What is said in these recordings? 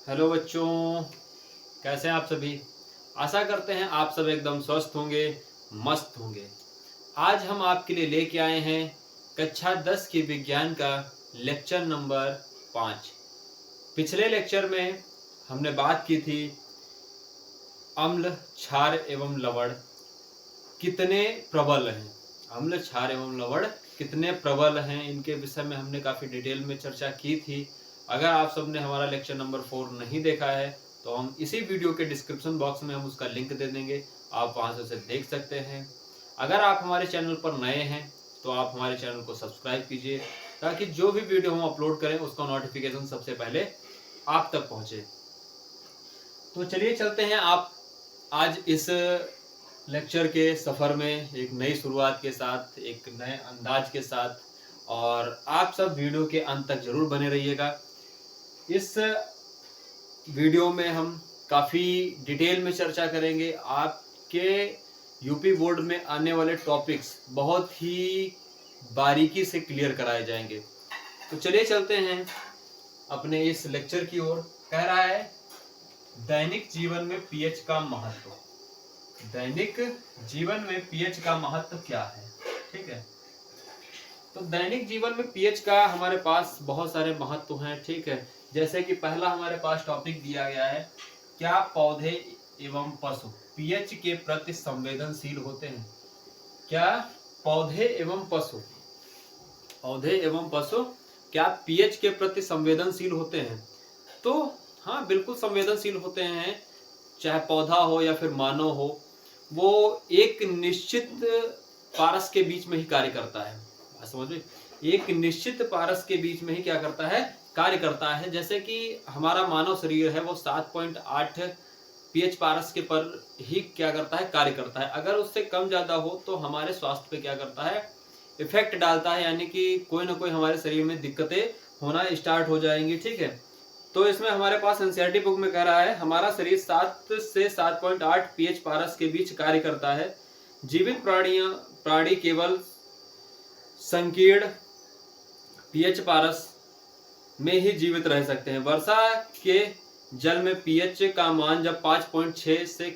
Hello बच्चों, कैसे हैं आप सभी। आशा करते हैं आप सब एकदम स्वस्थ होंगे, मस्त होंगे। आज हम आपके लिए लेके आए हैं कक्षा 10 की विज्ञान का लेक्चर नंबर 5। पिछले लेक्चर में हमने बात की थी अम्ल, क्षार एवं लवण कितने प्रबल हैं। अम्ल, क्षार एवं लवण कितने प्रबल हैं, इनके विषय में हमने काफ़ी डिटेल में चर्चा की थी। अगर आप सबने हमारा लेक्चर नंबर 4 नहीं देखा है तो हम इसी वीडियो के डिस्क्रिप्शन बॉक्स में हम उसका लिंक दे देंगे, आप वहां से उसे देख सकते हैं। अगर आप हमारे चैनल पर नए हैं तो आप हमारे चैनल को सब्सक्राइब कीजिए ताकि जो भी वीडियो हम अपलोड करें उसका नोटिफिकेशन सबसे पहले आप तक पहुंचे। तो चलिए चलते हैं आप आज इस लेक्चर के सफ़र में एक नई शुरुआत के साथ, एक नए अंदाज के साथ, और आप सब वीडियो के अंत तक जरूर बने रहिएगा। इस वीडियो में हम काफ़ी डिटेल में चर्चा करेंगे। आपके यूपी बोर्ड में आने वाले टॉपिक्स बहुत ही बारीकी से क्लियर कराए जाएंगे। तो चलिए चलते हैं अपने इस लेक्चर की ओर। कह रहा है दैनिक जीवन में पीएच का महत्व। दैनिक जीवन में पीएच का महत्व क्या है, ठीक है। तो दैनिक जीवन में पीएच का हमारे पास बहुत सारे महत्व हैं, ठीक है। जैसे कि पहला हमारे पास टॉपिक दिया गया है, क्या पौधे एवं पशु पीएच के प्रति संवेदनशील होते हैं। क्या पौधे एवं पशु क्या पीएच के प्रति संवेदनशील होते हैं। तो हाँ, बिल्कुल संवेदनशील होते हैं। चाहे पौधा हो या फिर मानव हो, वो एक निश्चित पारस के बीच में ही कार्य करता है। बात समझ में, एक निश्चित पारस के बीच में ही क्या करता है, कार्य करता है। जैसे कि हमारा मानव शरीर है वो 7.8 पीएच पारस के पर ही क्या करता है, कार्य करता है। अगर उससे कम ज्यादा हो तो हमारे स्वास्थ्य पे क्या करता है, इफेक्ट डालता है, यानी कि कोई ना कोई हमारे शरीर में दिक्कतें होना स्टार्ट हो जाएंगी, ठीक है। तो इसमें हमारे पास एनसीईआरटी बुक में कह रहा है हमारा शरीर 7 से 7.8 पीएच पारस के बीच कार्य करता है। जीवित प्राणी केवल संकीर्ण पीएच पारस में ही जीवित रह सकते हैं। वर्षा के जल में पीएच का मान जब 5.6 से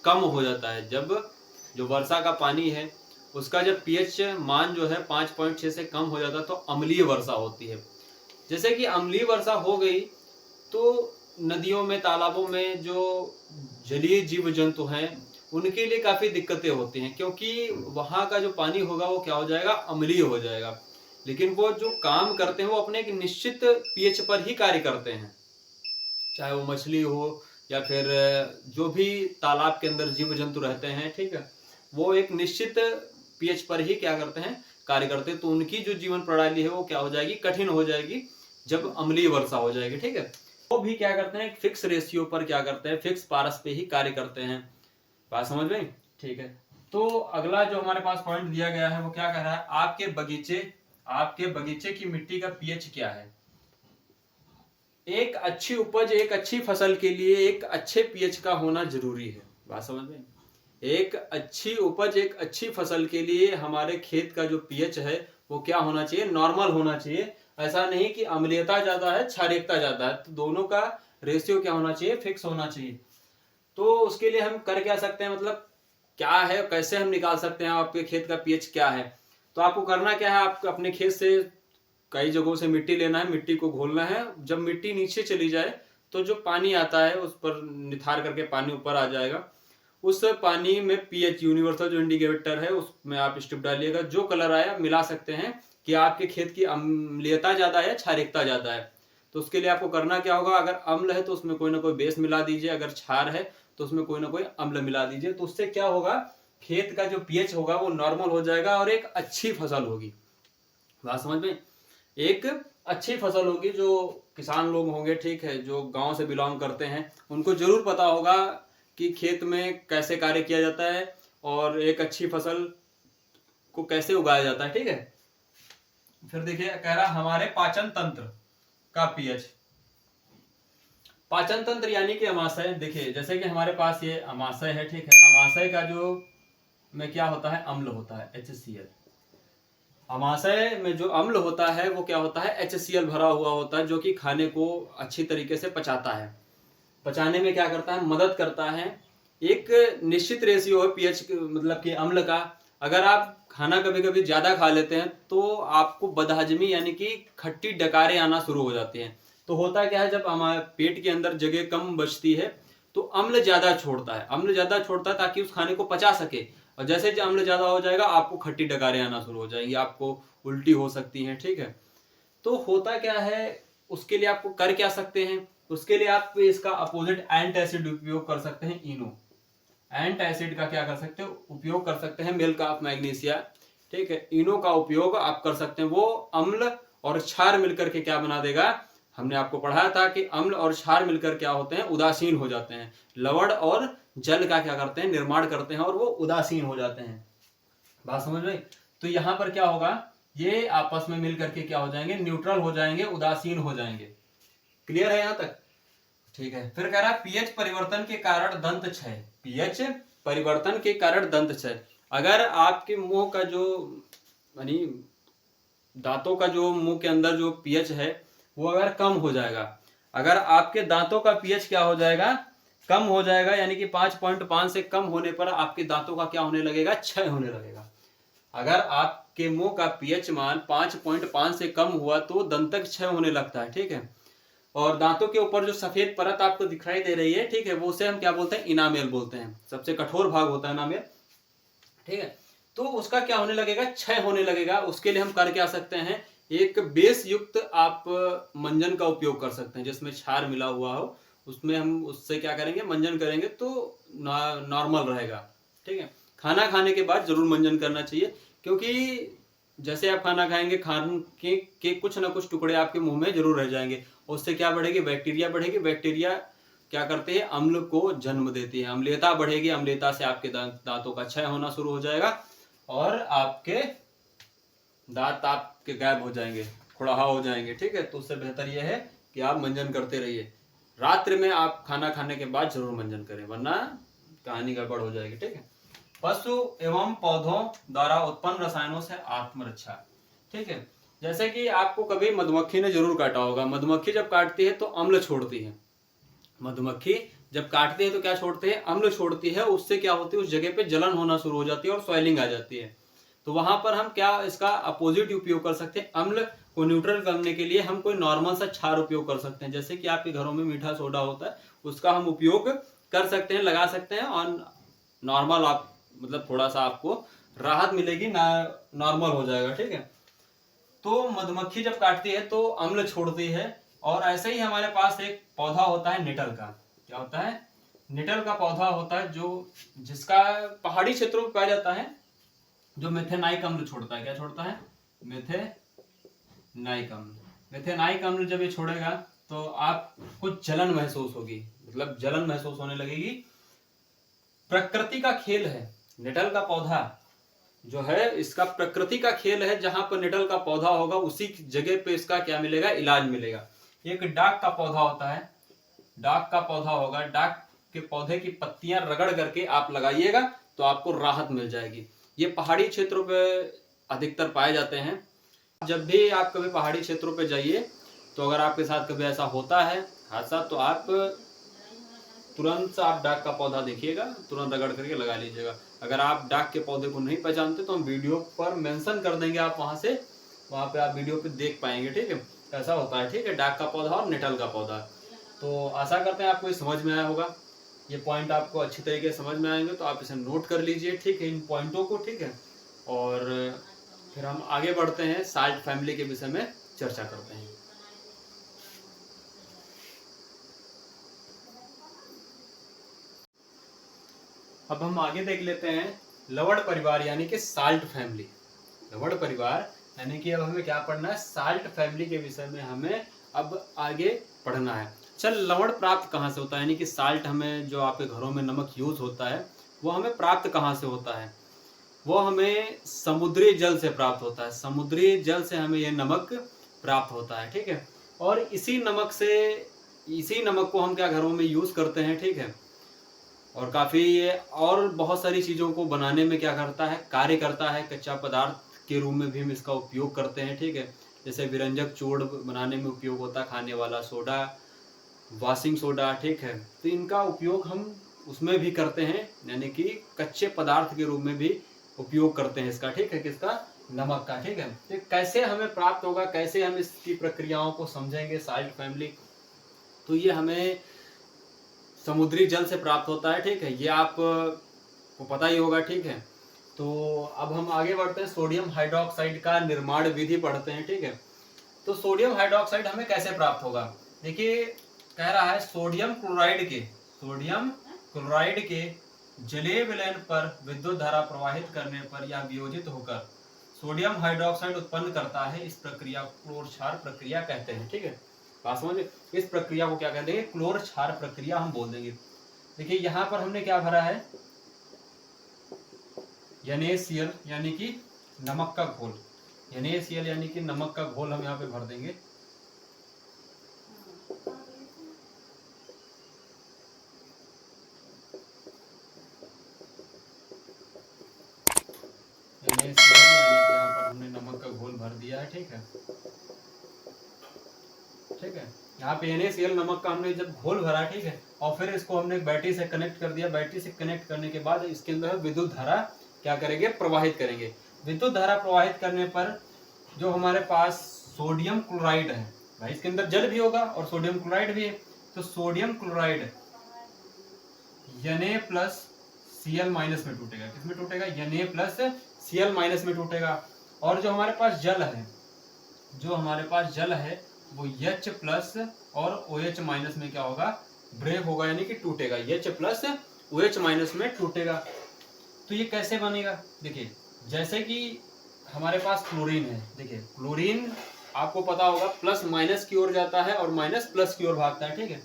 कम हो जाता है, जब जो वर्षा का पानी है उसका जब पीएच मान जो है 5.6 से कम हो जाता है तो अम्लीय वर्षा होती है। जैसे कि अम्लीय वर्षा हो गई तो नदियों में, तालाबों में जो जलीय जीव जंतु हैं उनके लिए काफी दिक्कतें होती हैं, क्योंकि वहां का जो पानी होगा वो क्या हो जाएगा, अम्लीय हो जाएगा। लेकिन वो जो काम करते हैं वो अपने एक निश्चित पीएच पर ही कार्य करते हैं, चाहे वो मछली हो या फिर जो भी तालाब के अंदर जीव जंतु रहते हैं, ठीक है, वो एक निश्चित पीएच पर ही क्या करते हैं, कार्य करते हैं। तो उनकी जो जीवन प्रणाली है वो क्या हो जाएगी, कठिन हो जाएगी जब अम्लीय वर्षा हो जाएगी, ठीक है। वो भी क्या करते हैं, फिक्स रेशियो पर क्या करते हैं, फिक्स पारस पे ही कार्य करते हैं। बात समझ में, ठीक है। तो अगला जो हमारे पास पॉइंट दिया गया है वो क्या कह रहा है, आपके बगीचे की मिट्टी का पीएच क्या है। एक अच्छी उपज, एक अच्छी फसल के लिए एक अच्छे पीएच का होना जरूरी है। बात समझ में, एक अच्छी उपज, एक अच्छी फसल के लिए हमारे खेत का जो पीएच है वो क्या होना चाहिए, नॉर्मल होना चाहिए। ऐसा नहीं कि अम्लीयता ज्यादा है, क्षारीयता ज्यादा है, तो दोनों का रेशियो क्या होना चाहिए, फिक्स होना चाहिए। तो उसके लिए हम कर क्या सकते हैं, मतलब क्या है, कैसे हम निकाल सकते हैं आपके खेत का पीएच क्या है। तो आपको करना क्या है, आपको अपने खेत से कई जगहों से मिट्टी लेना है, मिट्टी को घोलना है। जब मिट्टी नीचे चली जाए तो जो पानी आता है उस पर निथार करके पानी ऊपर आ जाएगा। उस पानी में पीएच, यूनिवर्सल जो इंडिकेटर है उसमें आप स्ट्रिप डालिएगा, जो कलर आया मिला सकते हैं कि आपके खेत की अम्लीयता ज्यादा है, क्षारीयता ज्यादा है। तो उसके लिए आपको करना क्या होगा, अगर अम्ल है तो उसमें कोई ना कोई बेस मिला दीजिए, अगर क्षार है तो उसमें कोई ना कोई अम्ल मिला दीजिए। तो उससे क्या होगा, खेत का जो पीएच होगा वो नॉर्मल हो जाएगा और एक अच्छी फसल होगी। बात समझ में, एक अच्छी फसल होगी। जो किसान लोग होंगे, ठीक है, जो गांव से बिलोंग करते हैं, उनको जरूर पता होगा कि खेत में कैसे कार्य किया जाता है और एक अच्छी फसल को कैसे उगाया जाता है, ठीक है। फिर देखिए कह रहा हमारे पाचन तंत्र का पीएच। पाचन तंत्र यानी कि अमाशय। देखिए जैसे कि हमारे पास ये अमाशय है, ठीक है, अमाशय का जो में क्या होता है, अम्ल होता है HCl। अमाशय में जो अम्ल होता है वो क्या होता है, HCl भरा हुआ होता है, जो कि खाने को अच्छी तरीके से पचाता है। पचाने में क्या करता है, मदद करता है। एक निश्चित रेशियो है पीएच मतलब कि अम्ल का। अगर आप खाना कभी कभी ज्यादा खा लेते हैं तो आपको बदहजमी यानी कि खट्टी डकारें आना शुरू हो जाती हैं। तो होता क्या है, जब हमारे पेट के अंदर जगह कम बचती है तो अम्ल ज्यादा छोड़ता है, अम्ल ज्यादा छोड़ता है ताकि उस खाने को पचा सके। और जैसे जो अम्ल ज्यादा हो जाएगा आपको खट्टी डकारें आना शुरू हो जाएंगी, आपको उल्टी हो सकती है, ठीक है। तो होता क्या है, उसके लिए आपको कर क्या सकते हैं, उसके लिए आप इसका अपोजिट एंटासिड उपयोग कर सकते हैं, इनो। एंटासिड का क्या कर सकते हो, उपयोग कर सकते हैं, मिल्क ऑफ मैग्नीशिया, ठीक है। इनो का उपयोग आप कर सकते हैं। वो अम्ल और क्षार मिलकर के क्या बना देगा, हमने आपको पढ़ाया था कि अम्ल और क्षार मिलकर क्या होते हैं, उदासीन हो जाते हैं। लवण और जल का क्या करते हैं, निर्माण करते हैं और वो उदासीन हो जाते हैं। बात समझ में? तो यहां पर क्या होगा, ये आपस में मिल करके क्या हो जाएंगे, न्यूट्रल हो जाएंगे, उदासीन हो जाएंगे। क्लियर है यहां तक? ठीक है। फिर कह रहा है पीएच परिवर्तन के कारण दंत क्षय। पीएच परिवर्तन के कारण दंत क्षय। अगर आपके मुंह का जो यानी दांतों का जो मुंह के अंदर जो पीएच है वो अगर कम हो जाएगा, अगर आपके दांतों का पीएच क्या हो जाएगा, कम हो जाएगा, यानी कि 5.5 से कम होने पर आपके दांतों का क्या होने लगेगा, क्षय होने लगेगा। अगर आपके मुंह का पीएच मान 5.5 से कम हुआ तो दंतक क्षय होने लगता है, ठीक है। और दांतों के ऊपर जो सफेद परत आपको दिखाई दे रही है, ठीक है, वो उसे हम क्या बोलते हैं, इनामेल बोलते हैं। सबसे कठोर भाग होता है इनामेल, ठीक है। तो उसका क्या होने लगेगा, क्षय होने लगेगा। उसके लिए हम कर क्या सकते हैं, एक बेस युक्त आप मंजन का उपयोग कर सकते हैं जिसमें क्षार मिला हुआ हो। उसमें हम उससे क्या करेंगे, मंजन करेंगे तो नॉर्मल रहेगा, ठीक है। खाना खाने के बाद जरूर मंजन करना चाहिए, क्योंकि जैसे आप खाना खाएंगे, खाने के कुछ ना कुछ टुकड़े आपके मुंह में जरूर रह जाएंगे। उससे क्या बढ़ेगी, बैक्टीरिया बढ़ेगी। बैक्टीरिया क्या करते हैं, अम्ल को जन्म देती है, अम्लीयता बढ़ेगी। अम्लीयता से आपके दांतों का क्षय होना शुरू हो जाएगा और आपके दांत आपके गायब हो जाएंगे, खुड़हा हो जाएंगे, ठीक है। तो उससे बेहतर यह है कि आप मंजन करते रहिए। रात्रि में आप खाना खाने के बाद जरूर मंजन करें, वरना कहानी गड़बड़ हो जाएगी, ठीक है। पशु एवं पौधों द्वारा उत्पन्न रसायनों से आत्मरक्षा, ठीक है। जैसे कि आपको कभी मधुमक्खी ने जरूर काटा होगा। मधुमक्खी जब काटती है तो अम्ल छोड़ती है। मधुमक्खी जब काटती है तो क्या छोड़ती है, अम्ल छोड़ती है। उससे क्या होती है, उस जगह पे जलन होना शुरू हो जाती है और स्वेलिंग आ जाती है। तो वहां पर हम क्या इसका अपोजिट उपयोग कर सकते हैं, अम्ल को न्यूट्रल करने के लिए हम कोई नॉर्मल सा क्षार उपयोग कर सकते हैं। जैसे कि आपके घरों में मीठा सोडा होता है, उसका हम उपयोग कर सकते हैं, लगा सकते हैं और नॉर्मल आप मतलब थोड़ा सा आपको राहत मिलेगी, ना नॉर्मल हो जाएगा, ठीक है। तो मधुमक्खी जब काटती है तो अम्ल छोड़ती है। और ऐसे ही हमारे पास एक पौधा होता है निटल का। क्या होता है, निटल का पौधा होता है जो जिसका पहाड़ी क्षेत्रों में पाया जाता है, जो मेथेनाइक अम्ल छोड़ता है। क्या छोड़ता है, मेथेनाइक अम्ल। मेथेनाइक अम्ल जब ये छोड़ेगा तो आपको जलन महसूस होगी, मतलब जलन महसूस होने लगेगी। प्रकृति का खेल है निटल का पौधा जो है, इसका प्रकृति का खेल है। जहां पर निटल का पौधा होगा उसी जगह पे इसका क्या मिलेगा, इलाज मिलेगा। एक डाक का पौधा होता है, डाक का पौधा होगा, डाक के पौधे की पत्तियां रगड़ करके आप लगाइएगा तो आपको राहत मिल जाएगी। ये पहाड़ी क्षेत्रों पे अधिकतर पाए जाते हैं। जब भी आप कभी पहाड़ी क्षेत्रों पे जाइए तो अगर आपके साथ कभी ऐसा होता है हादसा, तो आप तुरंत आप डाक का पौधा देखिएगा, तुरंत रगड़ करके लगा लीजिएगा। अगर आप डाक के पौधे को नहीं पहचानते तो हम वीडियो पर मेंशन कर देंगे, आप वहां पे आप वीडियो पे देख पाएंगे, ठीक है। ऐसा होता है, ठीक है, डाक का पौधा और निटल का पौधा। तो आशा करते हैं आपको ये समझ में आया होगा। ये पॉइंट आपको अच्छी तरीके से समझ में आएंगे तो आप इसे नोट कर लीजिए, ठीक है, इन पॉइंटों को, ठीक है। और फिर हम आगे बढ़ते हैं, साल्ट फैमिली के विषय में चर्चा करते हैं। अब हम आगे देख लेते हैं लवण परिवार यानी कि साल्ट फैमिली। लवण परिवार यानी कि अब हमें क्या पढ़ना है, साल्ट फैमिली के विषय में हमें अब आगे पढ़ना है। चल, लवण प्राप्त कहाँ से होता है, यानी कि साल्ट हमें जो आपके घरों में नमक यूज होता है वो हमें प्राप्त कहाँ से होता है, वो हमें समुद्री जल से प्राप्त होता है। समुद्री जल से हमें यह नमक प्राप्त होता है, ठीक है। और इसी नमक को हम क्या घरों में यूज करते हैं, ठीक है। और काफी ये और बहुत सारी चीजों को बनाने में क्या करता है, कार्य करता है। कच्चा पदार्थ के रूप में भी हम इसका उपयोग करते हैं, ठीक है। जैसे व्यंजक चूर्ण बनाने में उपयोग होता है, खाने वाला सोडा, वॉशिंग सोडा, ठीक है। तो इनका उपयोग हम उसमें भी करते हैं, यानी कि कच्चे पदार्थ के रूप में भी उपयोग करते हैं इसका, ठीक है, किसका, नमक का, ठीक है। तो कैसे हमें प्राप्त होगा, कैसे हम इसकी प्रक्रियाओं को समझेंगे साल्ट फैमिली, तो ये हमें समुद्री जल से प्राप्त होता है, ठीक है, ये आप को पता ही होगा, ठीक है। तो अब हम आगे बढ़ते हैं, सोडियम हाइड्रोक्साइड का निर्माण विधि पढ़ते हैं, ठीक है। तो सोडियम हाइड्रोक्साइड हमें कैसे प्राप्त होगा, देखिए कह रहा है सोडियम क्लोराइड के जलीय विलयन पर विद्युत धारा प्रवाहित करने पर या वियोजित होकर सोडियम हाइड्रोक्साइड उत्पन्न करता है। इस प्रक्रिया को क्लोर क्षार प्रक्रिया कहते हैं, ठीक है। बात समझ, इस प्रक्रिया को क्या कहते हैं, क्लोर क्षार प्रक्रिया हम बोल देंगे। देखिए यहाँ पर हमने क्या भरा है, NaCl यानी कि नमक का घोल, NaCl यानी कि नमक का घोल हम यहाँ पे भर देंगे। NaCl यानी कि यहाँ पर हमने नमक का घोल भर दिया है, ठीक है, ठीक है। यहाँ पे NaCl नमक का हमने जब घोल भरा, ठीक है, और फिर इसको हमने बैटरी से कनेक्ट कर दिया। बैटरी से कनेक्ट करने के बाद इसके अंदर विद्युत धारा क्या करेंगे, प्रवाहित करेंगे। विद्युत धारा प्रवाहित करने पर जो हमारे पास सोडियम क्लोराइड है, भाई इसके अंदर जल भी होगा और सोडियम क्लोराइड भी है, तो सोडियम क्लोराइड Na+Cl- में टूटेगा। किसमें टूटेगा, Na+Cl- में टूटेगा। और जो हमारे पास जल है वो H+ और OH- में क्या होगा, ब्रेक होगा, यानी कि टूटेगा, H+ OH- में टूटेगा। तो ये कैसे बनेगा, देखिए जैसे कि हमारे पास क्लोरीन है, देखिए क्लोरीन आपको पता होगा प्लस माइनस की ओर जाता है और माइनस प्लस की ओर भागता है, ठीक है।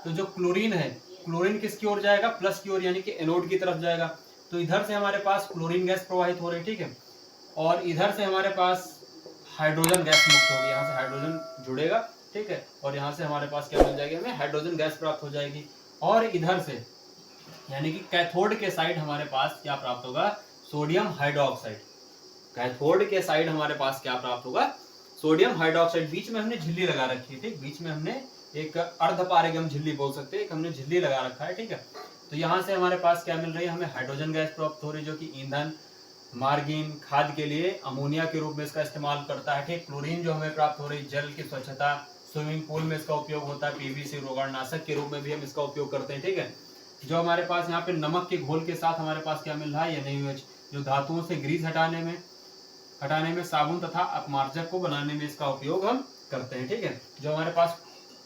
तो जो क्लोरीन है, क्लोरीन किसकी ओर जाएगा, प्लस की ओर, यानी कि एनोड की तरफ जाएगा। तो इधर से हमारे पास क्लोरीन गैस प्रवाहित हो रही है, ठीक है, और इधर से हमारे पास हाइड्रोजन गैस मुक्त होगी, यहाँ से हाइड्रोजन जुड़ेगा, ठीक है, और यहाँ से हमारे पास क्या मिल जाएगी, हमें हाइड्रोजन गैस प्राप्त हो जाएगी। और इधर से यानी कि कैथोड के साइड हमारे पास क्या प्राप्त होगा, सोडियम हाइड्रोक्साइड। कैथोड के साइड हमारे पास क्या प्राप्त होगा, सोडियम हाइड्रोक्साइड। बीच में हमने झिल्ली लगा रखी है, ठीक, बीच में हमने एक अर्धपारगम झिल्ली बोल सकते हैं, एक हमने झिल्ली लगा रखा है, ठीक है। तो यहाँ से हमारे पास क्या मिल रही है, हमें हाइड्रोजन गैस प्राप्त हो रही है, जो कि ईंधन, मार्गिन, खाद के लिए अमोनिया के रूप में इसका इस्तेमाल करता है, ठीक। क्लोरीन जो हमें प्राप्त हो रही है, जल की स्वच्छता, स्विमिंग पूल में इसका उपयोग होता है, पीवीसी रोगाणुनाशक के रूप में भी हम इसका उपयोग करते हैं, ठीक है। जो हमारे पास यहाँ पे नमक के घोल के साथ हमारे पास क्या मिल रहा है, NaOH, जो धातुओं से ग्रीस हटाने में, साबुन तथा अपमार्जक को बनाने में इसका उपयोग हम करते हैं, ठीक है। जो हमारे पास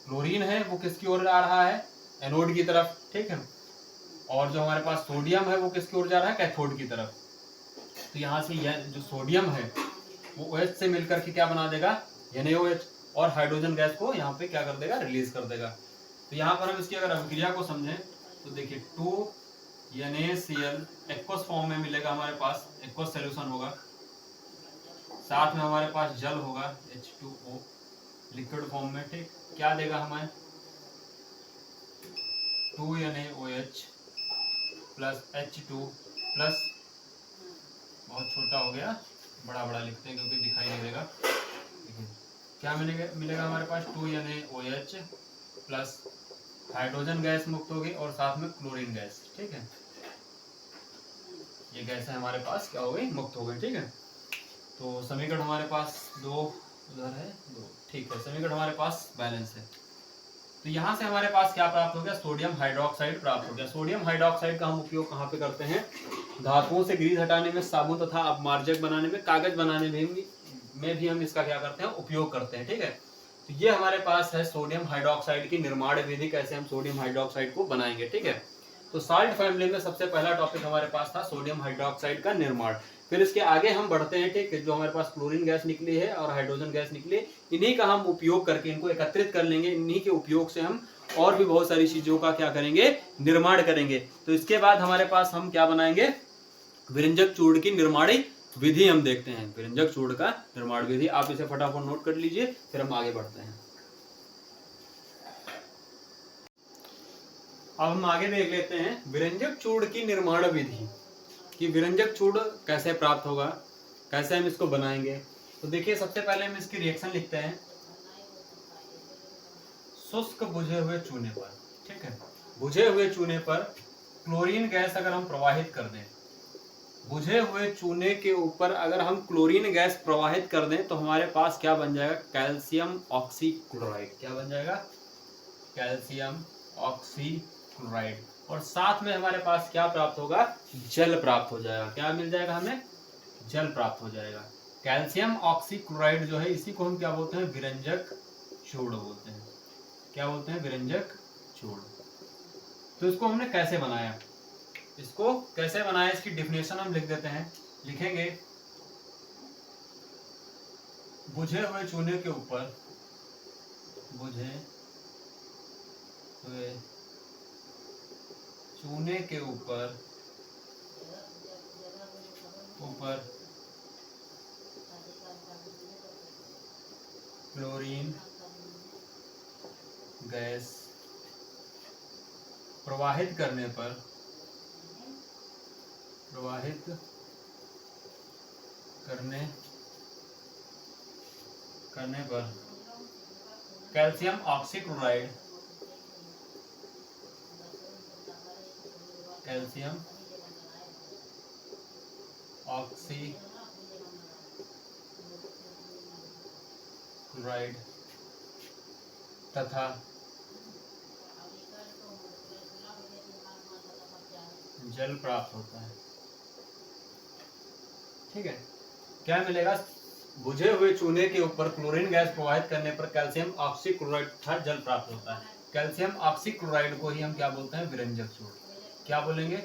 क्लोरीन है वो किसकी ओर आ रहा है, एनोड की तरफ, ठीक है, और जो हमारे पास सोडियम है वो किसकी ओर जा रहा है, कैथोड की तरफ। तो यहाँ से यह जो सोडियम है वो OH से मिलकर के क्या बना देगा, NaOH, और हाइड्रोजन गैस को यहाँ पे क्या कर देगा, रिलीज कर देगा। तो यहाँ पर हम इसकी अगर अभिक्रिया को समझें तो देखिए 2NaCl एक्वस फॉर्म में मिलेगा, हमारे पास एक्वस सोल्यूशन होगा, साथ में हमारे पास जल होगा H2O लिक्विड फॉर्म में, ठीक, क्या देगा हमें, 2NaOH प्लस H2 प्लस, बहुत छोटा हो गया, बड़ा बड़ा लिखते हैं क्योंकि दिखाई नहीं देगा, क्या मिलेगा हमारे पास, 2NaOH प्लस हाइड्रोजन गैस मुक्त होगी और साथ में क्लोरीन गैस, ठीक है, ये गैस है हमारे पास क्या हो गई, मुक्त हो गई, ठीक है। तो समीकरण हमारे पास दो उधर है, दो, ठीक है, समीकरण हमारे पास बैलेंस है। तो यहाँ से हमारे पास क्या प्राप्त हो गया, सोडियम हाइड्रोक्साइड प्राप्त हो गया। सोडियम हाइड्रोक्साइड का हम उपयोग कहाँ पे करते हैं, धातुओं से ग्रीस हटाने में, साबुन तथा अपमार्जक बनाने में, कागज बनाने में भी हम इसका क्या करते हैं, उपयोग करते हैं, ठीक है। तो ये हमारे पास है सोडियम हाइड्रोक्साइड की निर्माण विधि, कैसे हम सोडियम हाइड्रोक्साइड को बनाएंगे, ठीक है। तो साल्ट फैमिली में सबसे पहला टॉपिक हमारे पास था सोडियम हाइड्रोक्साइड का निर्माण। फिर इसके आगे हम बढ़ते हैं, ठीक है, जो हमारे पास क्लोरीन गैस निकली है और हाइड्रोजन गैस निकली है, इन्हीं का हम उपयोग करके इनको एकत्रित कर लेंगे, इन्हीं के उपयोग से हम और भी बहुत सारी चीजों का क्या करेंगे, निर्माण करेंगे। तो इसके बाद हमारे पास हम क्या बनाएंगे, विरंजक चूर्ण की निर्माण विधि हम देखते हैं, विरंजक चूर्ण का निर्माण विधि। आप इसे फटाफट नोट कर लीजिए, फिर हम आगे बढ़ते हैं। अब हम आगे देख लेते हैं विरंजक चूर्ण की निर्माण विधि, कि विरंजक चूर्ण कैसे प्राप्त होगा, कैसे हम इसको बनाएंगे। तो देखिए सबसे पहले हम इसकी रिएक्शन लिखते हैं, शुष्क बुझे हुए चूने पर, ठीक है, बुझे हुए चूने पर क्लोरीन गैस अगर हम प्रवाहित कर दें, बुझे हुए चूने के ऊपर अगर हम क्लोरीन गैस प्रवाहित कर दें तो हमारे पास क्या बन जाएगा, कैल्शियम ऑक्सीक्लोराइड। क्या बन जाएगा, कैल्शियम ऑक्सीक्लोराइड। और साथ में हमारे पास क्या प्राप्त होगा, जल प्राप्त हो जाएगा। क्या मिल जाएगा हमें, जल प्राप्त हो जाएगा। कैल्शियम ऑक्सीक्लोराइड जो है इसी को हम क्या बोलते हैं, विरंजक चूर्ण बोलते हैं। क्या बोलते हैं, विरंजक चूर्ण। तो इसको हमने कैसे बनाया, इसको कैसे बनाया, इसकी डिफिनेशन हम लिख देते हैं, लिखेंगे बुझे हुए चूने के ऊपर, बुझे हुए चूने के ऊपर क्लोरीन गैस प्रवाहित करने पर कैल्शियम ऑक्सीक्लोराइड तथा जल प्राप्त होता है। ठीक है, क्या मिलेगा, बुझे हुए चूने के ऊपर क्लोरीन गैस प्रवाहित करने पर कैल्शियम ऑक्सीक्लोराइड तथा जल प्राप्त होता है। कैल्शियम ऑक्सीक्लोराइड को ही हम क्या बोलते हैं, विरंजक चूर्ण। क्या बोलेंगे,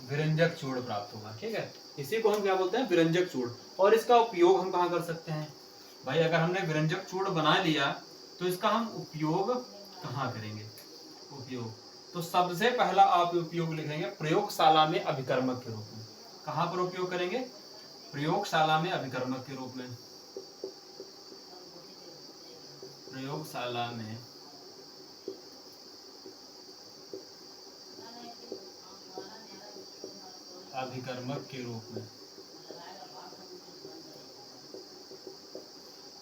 विरंजक चूर्ण प्राप्त होगा। ठीक है, इसी को हम क्या बोलते हैं, विरंजक चूर्ण। और इसका उपयोग हम कहाँ कर सकते हैं भाई, अगर हमने विरंजक चूर्ण बना लिया तो इसका हम उपयोग कहाँ करेंगे, उपयोग तो सबसे पहला आप उपयोग लिखेंगे प्रयोगशाला में अभिकर्मक के रूप में। कहाँ पर उपयोग करेंगे, प्रयोगशाला में अभिकर्मक के रूप में। प्रयोगशाला में अभिकर्मक के रूप में,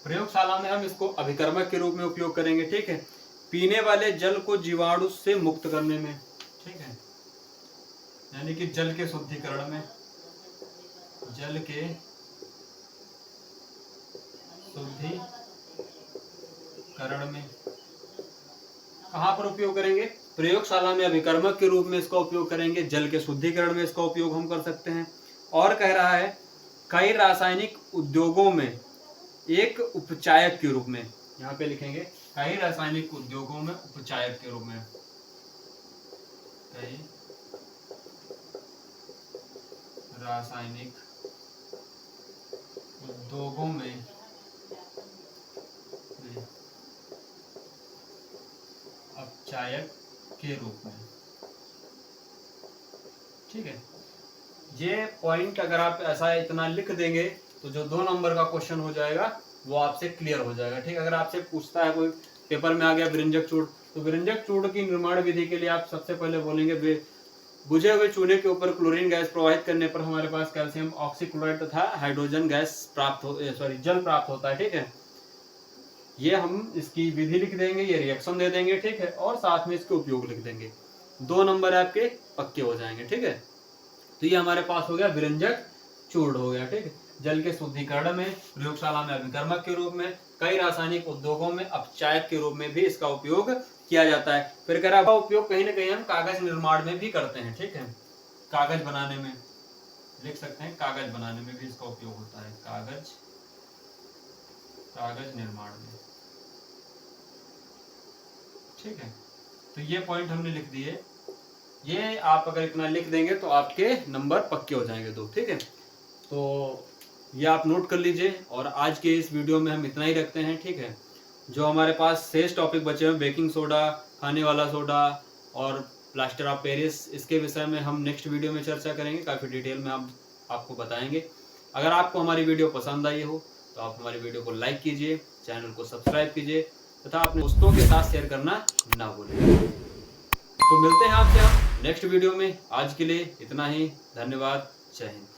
प्रयोगशाला में हम इसको अभिकर्मक के रूप में उपयोग करेंगे। ठीक है, पीने वाले जल को जीवाणु से मुक्त करने में, ठीक है, यानी कि जल के शुद्धिकरण में, जल के शुद्धिकरण में कहाँ पर उपयोग करेंगे, प्रयोगशाला में अभिकर्मक के रूप में इसका उपयोग करेंगे। जल के शुद्धिकरण में इसका उपयोग हम कर सकते हैं। और कह रहा है कई रासायनिक उद्योगों में एक उपचायक के रूप में, यहाँ पे लिखेंगे कई रासायनिक उद्योगों में उपचायक के रूप में, कई रासायनिक उद्योगों में उपचायक के रूप में। ठीक है, ये पॉइंट अगर आप ऐसा इतना लिख देंगे तो जो 2 नंबर का क्वेश्चन हो जाएगा वो आपसे क्लियर हो जाएगा। ठीक, अगर आपसे पूछता है कोई पेपर में आ गया विरंजक चूर्ण, तो विरंजक चूर्ण की निर्माण विधि के लिए आप सबसे पहले बोलेंगे बुझे हुए चूने के ऊपर क्लोरीन गैस प्रवाहित करने पर हमारे पास कैल्शियम ऑक्सीक्लोराइड तथा हाइड्रोजन गैस जल प्राप्त होता है। ठीक है, ये हम इसकी विधि लिख देंगे, ये रिएक्शन दे देंगे। ठीक है, और साथ में इसके उपयोग लिख देंगे। 2 नंबर आपके पक्के हो जाएंगे। ठीक है, तो ये हमारे पास हो गया विरंजक चूर्ण हो गया। ठीक है, जल के शुद्धिकरण में, प्रयोगशाला में अभिकर्मक के रूप में, कई रासायनिक उद्योगों में अपचायक के रूप में भी इसका उपयोग किया जाता है। फिर कह रहा है उपयोग कहीं ना कहीं हम कागज निर्माण में भी करते हैं। ठीक है, कागज बनाने में लिख सकते हैं, कागज बनाने में भी इसका उपयोग होता है, कागज निर्माण में। ठीक है, तो ये पॉइंट हमने लिख दिए। ये आप अगर इतना लिख देंगे तो आपके नंबर पक्के हो जाएंगे 2। ठीक है, तो ये आप नोट कर लीजिए। और आज के इस वीडियो में हम इतना ही रखते हैं। ठीक है, जो हमारे पास शेष टॉपिक बचे हैं, बेकिंग सोडा, खाने वाला सोडा और प्लास्टर ऑफ पेरिस, इसके विषय में हम नेक्स्ट वीडियो में चर्चा करेंगे, काफ़ी डिटेल में हम आपको बताएंगे। अगर आपको हमारी वीडियो पसंद आई हो तो आप हमारी वीडियो को लाइक कीजिए, चैनल को सब्सक्राइब कीजिए तथा अपने दोस्तों के साथ शेयर करना ना भूलें। तो मिलते हैं आपसे नेक्स्ट वीडियो में। आज के लिए इतना ही, धन्यवाद, जय हिंद।